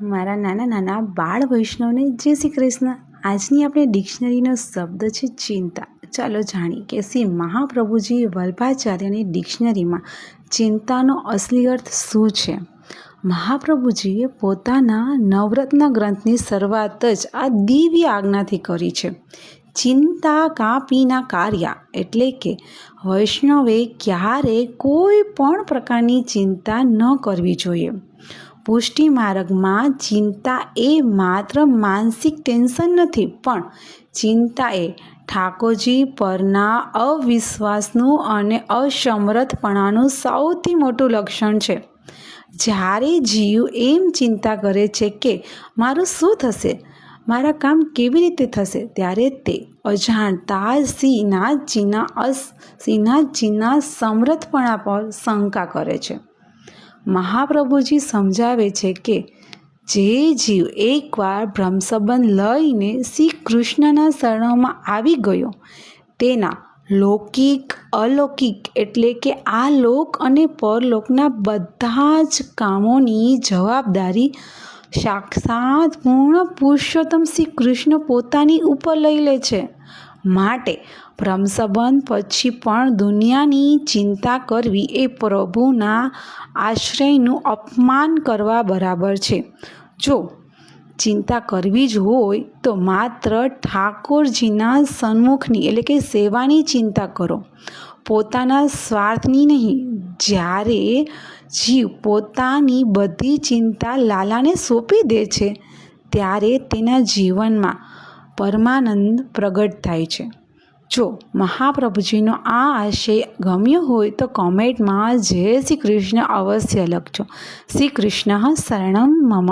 મારા નાના નાના બાળ વૈષ્ણવને જય શ્રી કૃષ્ણ. આજની આપણે ડિક્શનરીનો શબ્દ છે ચિંતા. ચાલો જાણીએ કે શ્રી મહાપ્રભુજી વલ્ભાચાર્યની ડિક્શનરીમાં ચિંતાનો અસલી અર્થ શું છે. મહાપ્રભુજીએ પોતાના નવરત્ન ગ્રંથની શરૂઆત જ આ દિવ્ય આજ્ઞાથી કરી છે. ચિંતા કાપીના કાર્યા, એટલે કે વૈષ્ણવે ક્યારે કોઈ પણ પ્રકારની ચિંતા ન કરવી જોઈએ. પુષ્ટિ માર્ગમાં ચિંતા એ માત્ર માનસિક ટેન્શન નથી, પણ ચિંતા એ ઠાકોરજી પરના અવિશ્વાસનું અને અસમર્થપણાનું સૌથી મોટું લક્ષણ છે. જ્યારે જીવ એમ ચિંતા કરે છે કે મારું શું થશે, મારા કામ કેવી રીતે થશે, ત્યારે તે અજાણતા શ્રીનાથજીના સમર્થપણા પર શંકા કરે છે. મહાપ્રભુજી સમજાવે છે કે જે જીવ એકવાર બ્રહ્મસંબંધ લઈને શ્રી કૃષ્ણના શરણોમાં આવી ગયો, તેના લૌકિક અલૌકિક એટલે કે આ લોક અને પરલોકના બધા જ કામોની જવાબદારી સાક્ષાત પૂર્ણ પુરુષોત્તમ શ્રી કૃષ્ણ પોતાની ઉપર લઈ લે છે. માટે બ્રહ્મસંબંધ પછી પણ દુનિયાની ચિંતા કરવી એ પ્રભુના આશ્રયનું અપમાન કરવા બરાબર છે. જો ચિંતા કરવી જ હોય તો માત્ર ઠાકોરજીના સન્મુખની એટલે કે સેવાની ચિંતા કરો, પોતાના સ્વાર્થની નહીં. જ્યારે જીવ પોતાની બધી ચિંતા લાલાને સોંપી દે છે, ત્યારે તેના જીવનમાં પરમાનંદ પ્રગટ થાય છે. જો મહાપ્રભુજીનો આ આશય ગમ્યો હોય તો કોમેન્ટમાં જય શ્રી કૃષ્ણ અવશ્ય લખજો. શ્રી કૃષ્ણ શરણમ મમ.